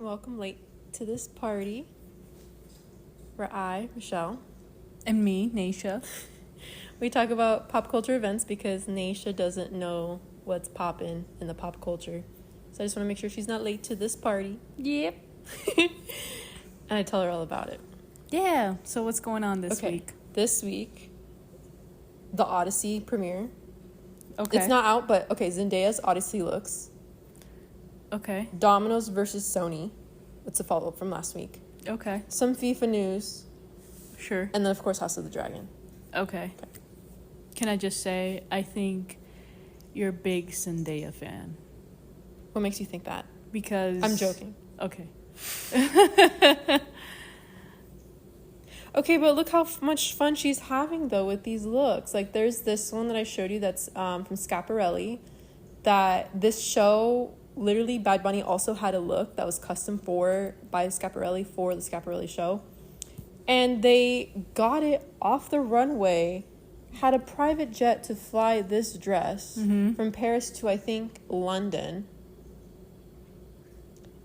welcome late to this party where I, Michelle, and me, Naisha. We talk about pop culture events because Naisha doesn't know what's poppin' in the pop culture. So I just want to make sure she's not late to this party. Yep. And I tell her all about it. Yeah. So what's going on this week? This week, the Odyssey premiere. Okay. It's not out, but okay, Zendaya's Odyssey looks. Okay. Dominos versus Sony. It's a follow-up from last week. Okay. Some FIFA news. Sure. And then, of course, House of the Dragon. Okay. Can I just say, I think you're a big Zendaya fan. What makes you think that? Because... I'm joking. Okay. Okay, but look how much fun she's having, though, with these looks. Like, there's this one that I showed you that's from Schiaparelli. That this show, literally, Bad Bunny also had a look that was custom by Schiaparelli for the Schiaparelli show. And they got it off the runway, had a private jet to fly this dress from Paris to, I think, London.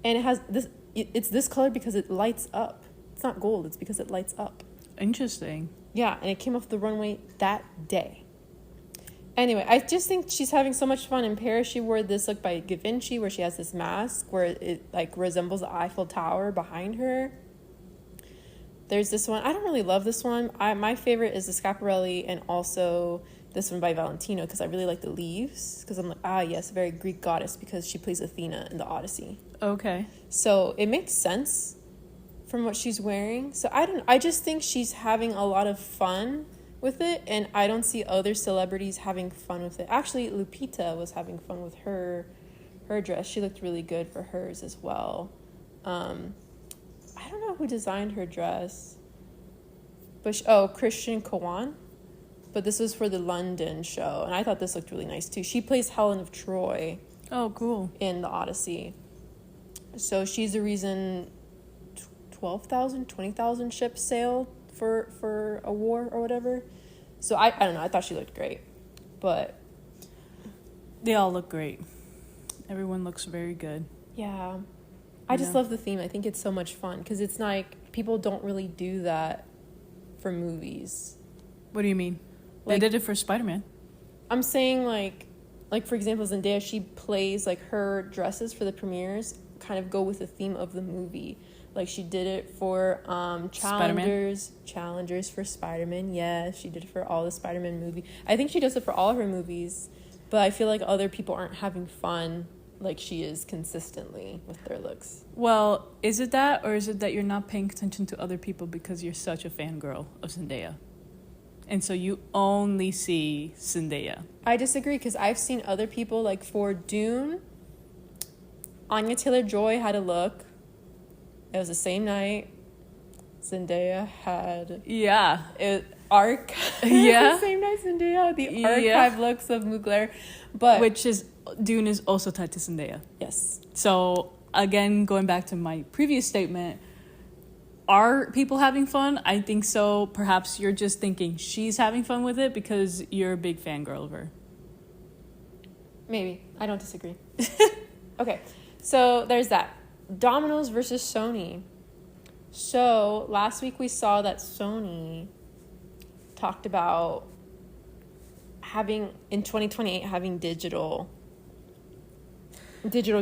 And it has this, it's this color because it lights up. It's not gold, it's because it lights up. Interesting. Yeah, and it came off the runway that day. Anyway, I just think she's having so much fun. In Paris, she wore this look by Givenchy where she has this mask where it like resembles the Eiffel Tower behind her. There's this one. I don't really love this one. My favorite is the Schiaparelli and also this one by Valentino because I really like the leaves. Because I'm like, yes, very Greek goddess because she plays Athena in the Odyssey. Okay. So it makes sense from what she's wearing. So I just think she's having a lot of fun with it. And I don't see other celebrities having fun with it. Actually, Lupita was having fun with her dress. She looked really good for hers as well. I don't know who designed her dress, but Christian Kawan, but this was for the London show, and I thought this looked really nice too. She plays Helen of Troy. Oh, cool. In the Odyssey, so she's the reason 20,000 ships sailed for a war or whatever. So I don't know. I thought she looked great, but they all look great. Everyone looks very good. Yeah. I just love the theme. I think it's so much fun because it's like people don't really do that for movies. What do you mean? They did it for Spider-Man. I'm saying like for example, Zendaya, she plays like her dresses for the premieres kind of go with the theme of the movie. Like she did it for Challengers for Spider-Man. Yes, she did it for all the Spider-Man movie. I think she does it for all of her movies, but I feel like other people aren't having fun like she is consistently with their looks. Well, is it that, or is it that you're not paying attention to other people because you're such a fangirl of Zendaya? And so you only see Zendaya. I disagree, because I've seen other people, like for Dune, Anya Taylor-Joy had a look. It was the same night. Zendaya had... Yeah. Arc. Yeah. The same night Zendaya had the archive looks of Mugler. But... Which is... Dune is also tied to Zendaya. Yes. So, again, going back to my previous statement, are people having fun? I think so. Perhaps you're just thinking she's having fun with it because you're a big fangirl of her. Maybe. I don't disagree. Okay. So, there's that. Dominos versus Sony. So, last week we saw that Sony talked about in 2028 having digital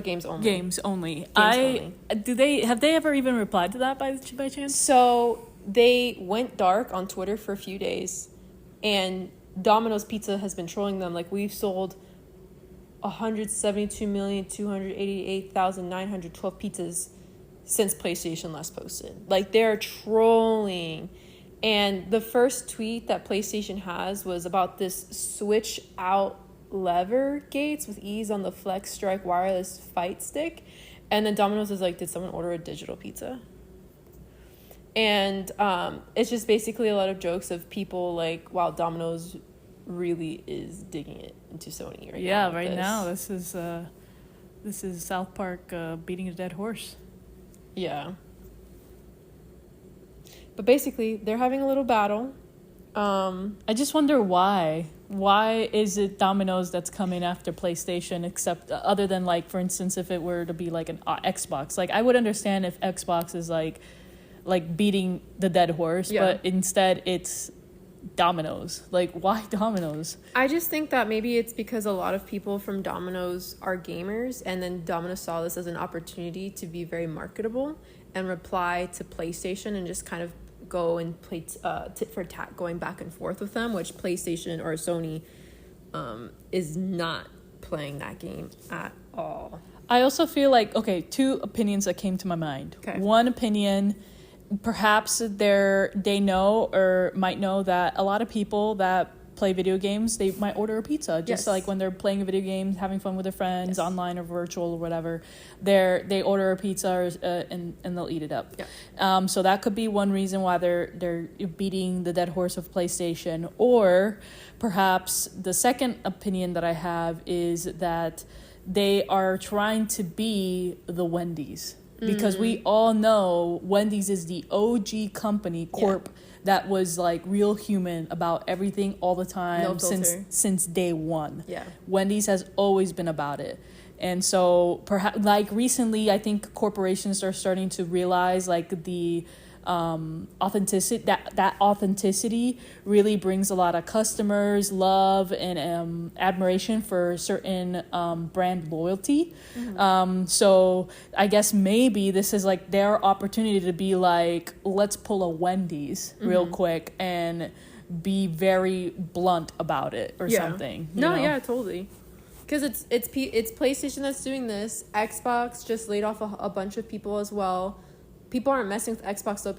games only. Games only. Have they ever even replied to that by chance? So they went dark on Twitter for a few days, and Dominos Pizza has been trolling them like, we've sold 172,288,912 pizzas since PlayStation last posted. Like, they're trolling. And the first tweet that PlayStation has was about this switch out lever gates with ease on the Flex Strike wireless fight stick. And then Domino's is like, did someone order a digital pizza? And it's just basically a lot of jokes of people like, wow, Domino's really is digging it into Sony right now. Yeah, right now this is South Park beating a dead horse. Yeah. But basically, they're having a little battle. I just wonder why. Why is it Domino's that's coming after PlayStation, except other than like, for instance, if it were to be like an Xbox? Like, I would understand if Xbox is like beating the dead horse, but instead it's Domino's. Like, why Domino's? I just think that maybe it's because a lot of people from Domino's are gamers, and then Domino's saw this as an opportunity to be very marketable and reply to PlayStation and just kind of go and play tit for tat, going back and forth with them, which PlayStation or Sony is not playing that game at all. I also feel like, okay, two opinions that came to my mind. Okay. One opinion, perhaps they know or might know that a lot of people that play video games, they might order a pizza just like when they're playing a video game, having fun with their friends online or virtual or whatever. They order a pizza and they'll eat it up. So that could be one reason why they're beating the dead horse of PlayStation. Or perhaps the second opinion that I have is that they are trying to be the Wendy's. Because we all know Wendy's is the OG company, that was like real human about everything all the time since day one. Wendy's has always been about it. And so perhaps like recently, I think corporations are starting to realize like the authenticity, that authenticity really brings a lot of customers, love, and admiration for certain brand loyalty. So I guess maybe this is like their opportunity to be like, let's pull a Wendy's real quick and be very blunt about it or something. You know? Totally. Because it's PlayStation that's doing this. Xbox just laid off a bunch of people as well. People aren't messing with Xbox though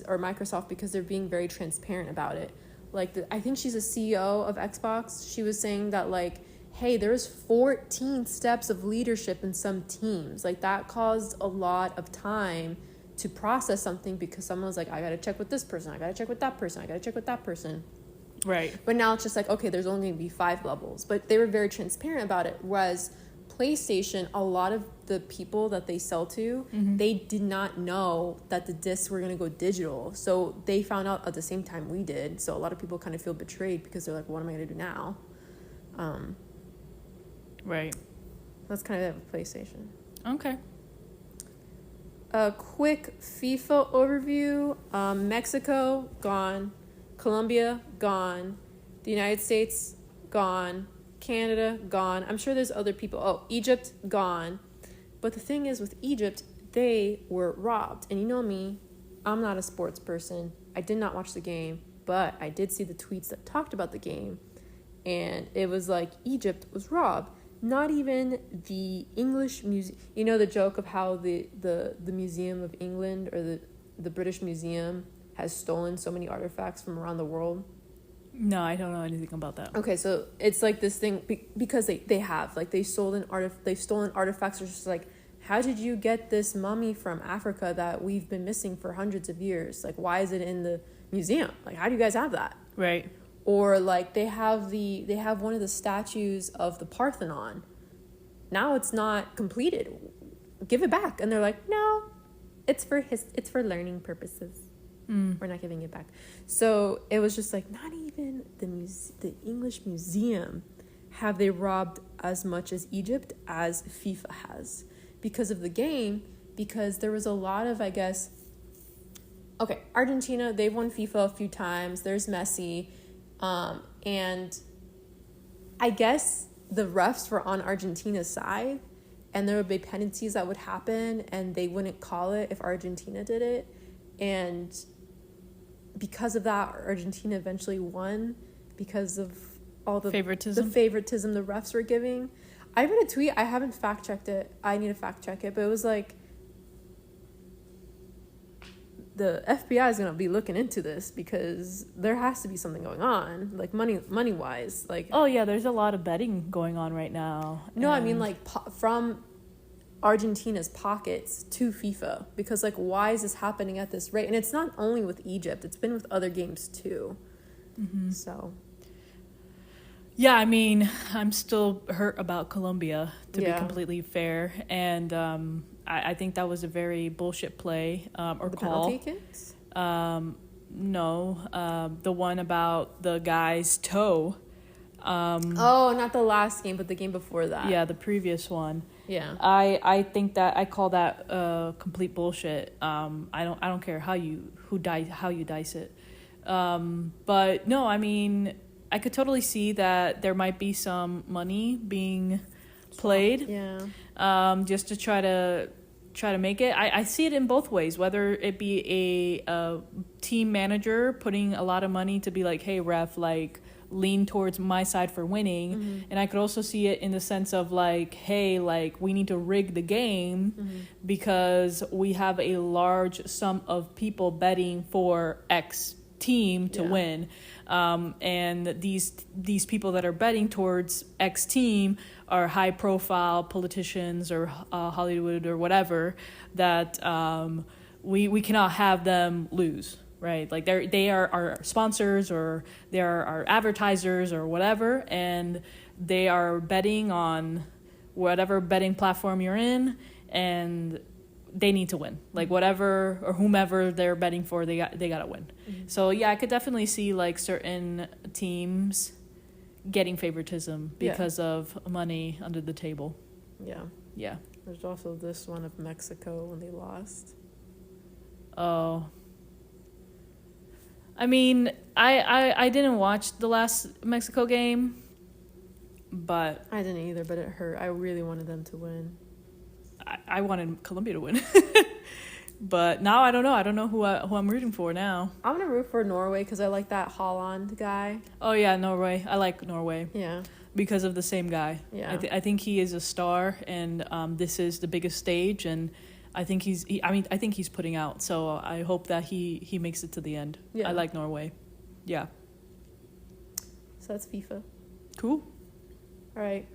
or Microsoft because they're being very transparent about it. Like I think she's a CEO of Xbox. She was saying that like, hey, there's 14 steps of leadership in some teams. Like that caused a lot of time to process something because someone was like, I got to check with this person. I got to check with that person. I got to check with that person. Right. But now it's just like, okay, there's only going to be 5 levels. But they were very transparent about it. Whereas PlayStation, a lot of the people that they sell to, they did not know that the discs were going to go digital. So they found out at the same time we did. So a lot of people kind of feel betrayed because they're like, what am I going to do now? Right. That's kind of it with PlayStation. Okay. A quick FIFA overview. Mexico, gone. Colombia, gone. The United States, gone. Canada, gone. I'm sure there's other people. Oh, Egypt, gone. But the thing is with Egypt, they were robbed. And you know me, I'm not a sports person. I did not watch the game, but I did see the tweets that talked about the game. And it was like Egypt was robbed. Not even the English museum. You know the joke of how the Museum of England or the British Museum has stolen so many artifacts from around the world? No, I don't know anything about that. Okay, so it's like this thing because they have like they've stolen artifacts. Are just like, how did you get this mummy from Africa that we've been missing for hundreds of years? Like, why is it in the museum? Like, how do you guys have that? Right. Or like they have one of the statues of the Parthenon. Now it's not completed. Give it back. And they're like, no, it's for learning purposes. We're not giving it back. So it was just like, not even the English Museum have they robbed as much as Egypt as FIFA has because of the game, because there was a lot of, I guess, okay, Argentina, they've won FIFA a few times. There's Messi. And I guess the refs were on Argentina's side, and there would be penalties that would happen, and they wouldn't call it if Argentina did it. And because of that, Argentina eventually won because of all the favoritism the refs were giving. I read a tweet. I haven't fact checked it. I need to fact check it, but it was like, the FBI is going to be looking into this because there has to be something going on, like money wise. Like, oh yeah, there's a lot of betting going on right now. No, I mean like from Argentina's pockets to FIFA, because like, why is this happening at this rate? And it's not only with Egypt, it's been with other games too. So yeah, I mean, I'm still hurt about Colombia, to be completely fair, and I think that was a very bullshit play or the call. penalty kicks? No, the one about the guy's toe. Oh, not the last game, but the game before that. Yeah, the previous one. Yeah. I think that I call that complete bullshit. I don't care how you dice it. But no, I mean, I could totally see that there might be some money being played. Yeah. Just to try to make it. I see it in both ways, whether it be a team manager putting a lot of money to be like, hey ref, like lean towards my side for winning. Mm-hmm. And I could also see it in the sense of like, hey, like we need to rig the game because we have a large sum of people betting for X team to win. And these people that are betting towards X team are high profile politicians or Hollywood or whatever that we cannot have them lose. Right, like they are our sponsors or they are our advertisers or whatever, and they are betting on whatever betting platform you're in, and they need to win. Like whatever or whomever they're betting for, they gotta win. Mm-hmm. So yeah, I could definitely see like certain teams getting favoritism because of money under the table. Yeah. Yeah. There's also this one of Mexico when they lost. Oh. I mean, I didn't watch the last Mexico game, but... I didn't either, but it hurt. I really wanted them to win. I wanted Colombia to win. But now I don't know. I don't know who I'm rooting for now. I'm going to root for Norway because I like that Haaland guy. Oh, yeah, Norway. I like Norway. Yeah. Because of the same guy. Yeah. I think he is a star, and this is the biggest stage, and... I think he's putting out, so I hope that he makes it to the end. Yeah. I like Norway. Yeah. So that's FIFA. Cool. All right.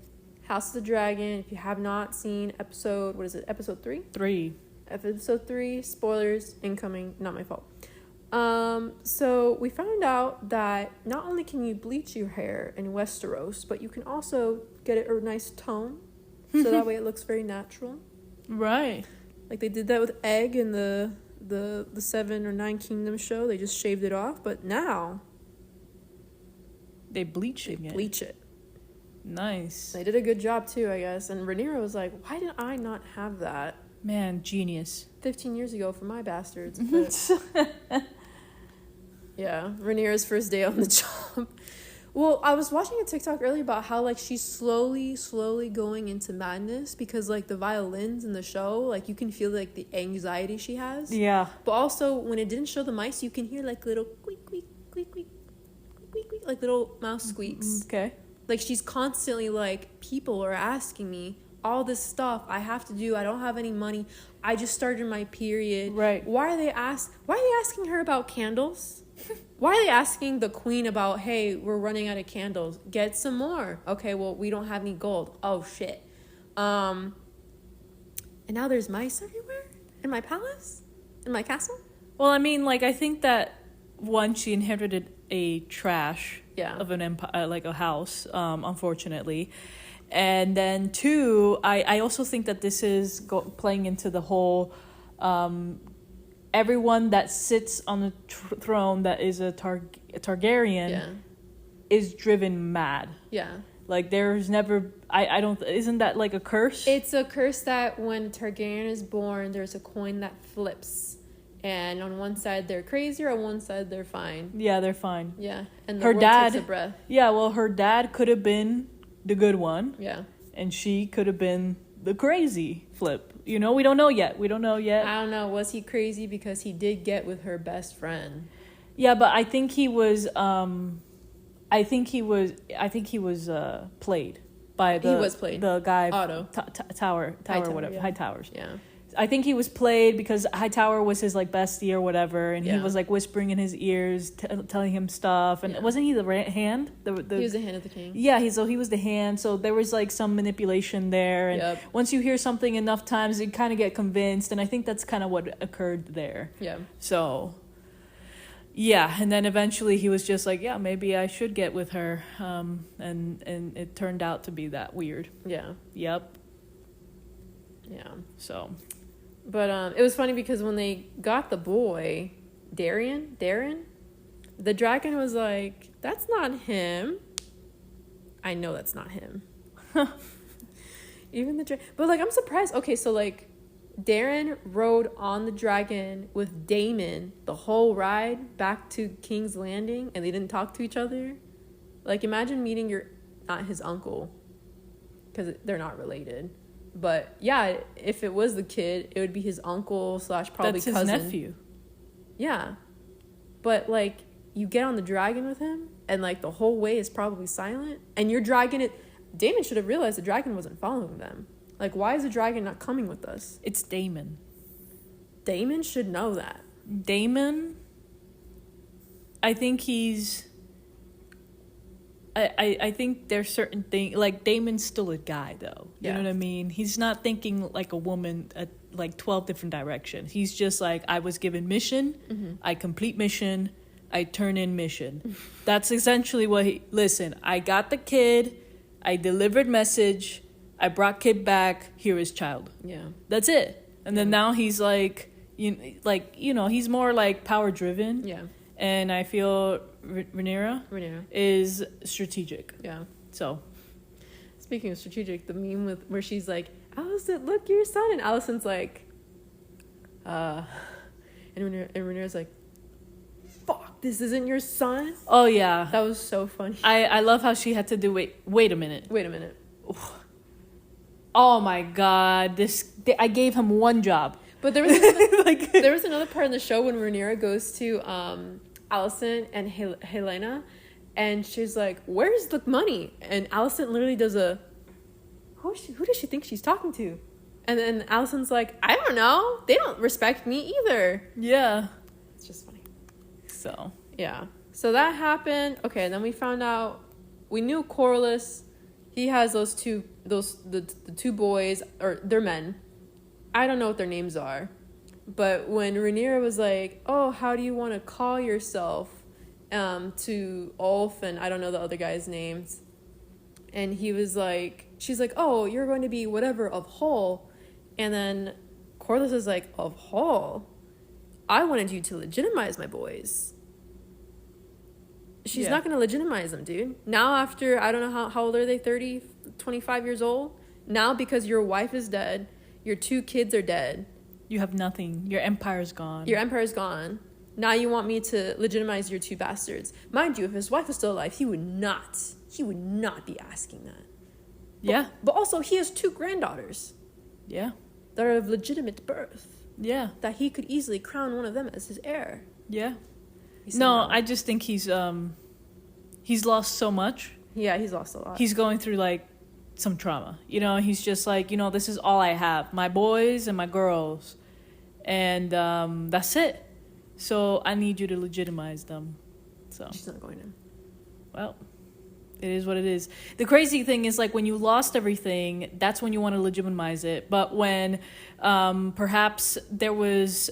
House of the Dragon. If you have not seen episode 3? 3. Episode 3, spoilers, incoming, not my fault. So we found out that not only can you bleach your hair in Westeros, but you can also get it a nice tone, so that way it looks very natural. Right. Like they did that with Egg in the 7 or 9 Kingdoms show. They just shaved it off, but now they bleach it. Nice. They did a good job too, I guess. And Rhaenyra was like, "Why did I not have that?" Man, genius. 15 years ago for my bastards. But yeah, Rhaenyra's first day on the job. Well, I was watching a TikTok earlier about how, like, she's slowly going into madness because, like, the violins in the show, like, you can feel, like, the anxiety she has. Yeah. But also, when it didn't show the mice, you can hear, like, little squeak, squeak, squeak, squeak, squeak, squeak, like, little mouse squeaks. Okay. Like, she's constantly, like, people are asking me all this stuff I have to do. I don't have any money. I just started my period. Right. Why are they asking her about candles? Why are they asking the queen about, hey, we're running out of candles, get some more? Okay, well, we don't have any gold. Oh shit. And now there's mice everywhere in my palace, in my castle. Well, I mean, like, I think that one, she inherited a trash of an empire, like a house, unfortunately. And then 2, I also think that this is playing into the whole everyone that sits on the throne that is a Targaryen is driven mad. Yeah. Like, there's never... I don't... Isn't that like a curse? It's a curse that when Targaryen is born, there's a coin that flips. And on one side, they're crazy, or on one side, they're fine. Yeah, they're fine. Yeah. And the her world dad takes a breath. Yeah, well, her dad could have been the good one. Yeah. And she could have been the crazy flip. You know, we don't know yet. I don't know. Was he crazy because he did get with her best friend? Yeah, but I think he was played by the guy Otto. Tower whatever. Yeah. Hightowers. Yeah. I think he was played because Hightower was his like bestie or whatever, and he was like whispering in his ears, telling him stuff. And wasn't he the hand? He was the hand of the king. Yeah, he was the hand. So there was like some manipulation there. And once you hear something enough times, you kind of get convinced. And I think that's kind of what occurred there. Yeah. So. Yeah, and then eventually he was just like, yeah, maybe I should get with her, and it turned out to be that weird. Yeah. Yep. Yeah. So. But it was funny because when they got the boy, Darren, the dragon was like, that's not him. I know that's not him. Even the dragon. But, like, I'm surprised. Okay, so, like, Darren rode on the dragon with Daemon the whole ride back to King's Landing, and they didn't talk to each other. Like, imagine meeting not his uncle, because they're not related. But, yeah, if it was the kid, it would be his uncle / probably That's cousin. his nephew. Yeah. But, like, you get on the dragon with him, and, like, the whole way is probably silent, and you're dragging it. Daemon should have realized the dragon wasn't following them. Like, why is the dragon not coming with us? It's Daemon. Daemon should know that. Daemon, I think he's... I think there's certain things... Like, Daemon's still a guy, though. You know what I mean? He's not thinking like a woman at, like, 12 different directions. He's just like, I was given mission, I complete mission, I turn in mission. That's essentially what he... Listen, I got the kid, I delivered message, I brought kid back, here is child. Yeah. That's it. And then now he's like, he's more like power driven. Yeah. And I feel Rhaenyra is strategic. Yeah. So, speaking of strategic, the meme where she's like, Alicent, look, your son. And Alicent's like, and Rhaenyra's like, fuck, this isn't your son? Oh, yeah. That was so funny. I love how she had to do, wait a minute. Oh my god, I gave him one job. But there was another, there was another part in the show when Rhaenyra goes to Alicent and Helena, and she's like, "Where's the money?" And Alicent literally does who does she think she's talking to? And then Alicent's like, "I don't know. They don't respect me either." Yeah, it's just funny. So yeah, so that happened. Okay, and then we found out we knew Corlys. He has the two boys, or they're men. I don't know what their names are. But when Rhaenyra was like, oh, how do you want to call yourself to Ulf, and I don't know the other guy's names. And he was like, she's like, oh, you're going to be whatever of Hull. And then Corlys is like, of Hull? I wanted you to legitimize my boys. She's not going to legitimize them, dude. Now after, I don't know how old are they, 30, 25 years old? Now because your wife is dead, your two kids are dead. You have nothing. Your empire's gone. Your empire's gone. Now you want me to legitimize your two bastards. Mind you, if his wife was still alive, he would not be asking that. Yeah. But also, he has two granddaughters. Yeah. That are of legitimate birth. Yeah. That he could easily crown one of them as his heir. Yeah. No, I just think he's lost so much. Yeah, he's lost a lot. He's going through, like, some trauma. You know, he's just like, this is all I have. My boys and my girls. And that's it. So I need you to legitimize them. So she's not going to. Well, it is what it is. The crazy thing is, like, when you lost everything, that's when you want to legitimize it. But when perhaps there was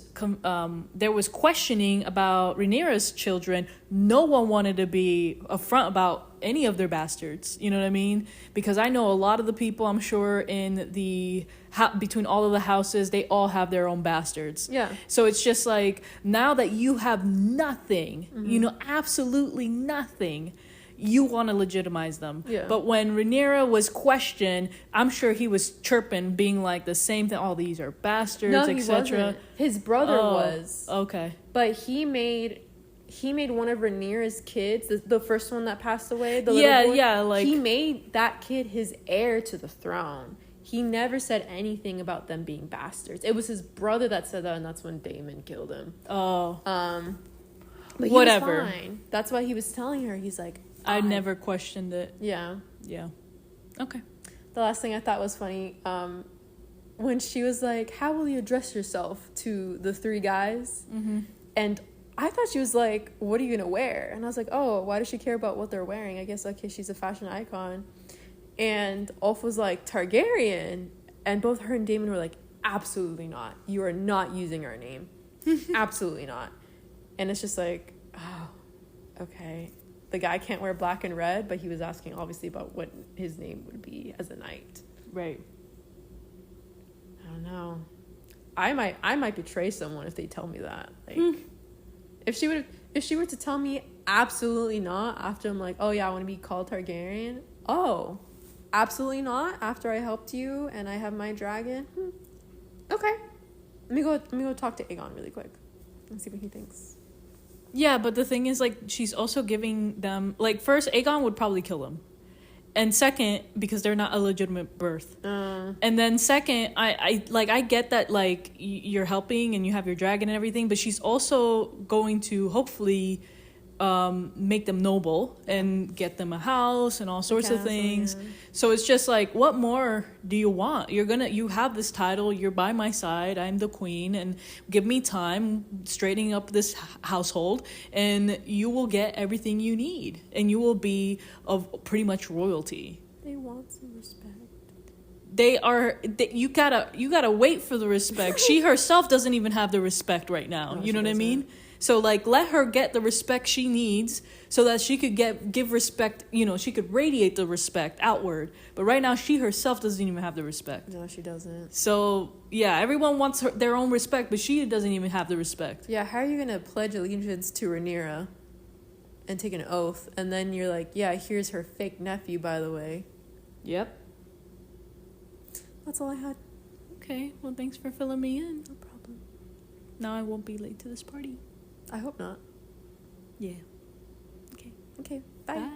questioning about Rhaenyra's children, no one wanted to be upfront about any of their bastards. You know what I mean? Because I know a lot of the people, I'm sure, in the between all of the houses, they all have their own bastards. Yeah. So it's just like, now that you have nothing, absolutely nothing, you want to legitimize them. Yeah. But when Rhaenyra was questioned, I'm sure he was chirping, being like the same thing. All these are bastards, no, etc. His brother was. Okay. But he made one of Rhaenyra's kids, the first one that passed away. The little boy, like, he made that kid his heir to the throne. He never said anything about them being bastards. It was his brother that said that, and that's when Daemon killed him. Oh. But he whatever. Was fine. That's why he was telling her. He's like, I never questioned it. Yeah. Yeah. Okay. The last thing I thought was funny, when she was like, how will you address yourself to the three guys? Mm-hmm. And I thought she was like, what are you going to wear? And I was like, oh, why does she care about what they're wearing? I guess, okay, she's a fashion icon. And Ulf was like, Targaryen. And both her and Daemon were like, absolutely not. You are not using our name. Absolutely not. And it's just like, oh, okay. The guy can't wear black and red, but he was asking obviously about what his name would be as a knight. Right. I don't know. I might betray someone if they tell me that. Like, If she were to tell me absolutely not after I'm like, oh yeah, I want to be called Targaryen. Oh, absolutely not after I helped you and I have my dragon. Okay, let me go talk to Aegon really quick and see what he thinks. Yeah, but the thing is, like, she's also giving them, like, first Aegon would probably kill them, and second, because they're not a legitimate birth, and then second, I get that, like, you're helping and you have your dragon and everything, but she's also going to hopefully make them noble and get them a house and all sorts of things. Yeah. So it's just like, what more do you want? You have this title, you're by my side, I'm the queen, and give me time straightening up this household and you will get everything you need and you will be of pretty much royalty. They want some respect. You gotta wait for the respect. She herself doesn't even have the respect right now. No, you know what I mean? So, like, let her get the respect she needs so that she could give respect, you know, she could radiate the respect outward. But right now, she herself doesn't even have the respect. No, she doesn't. So, yeah, everyone wants their own respect, but she doesn't even have the respect. Yeah, how are you going to pledge allegiance to Rhaenyra and take an oath, and then you're like, yeah, here's her fake nephew, by the way. Yep. That's all I had. Okay, well, thanks for filling me in. No problem. Now I won't be late to this party. I hope not. Yeah. Okay, bye.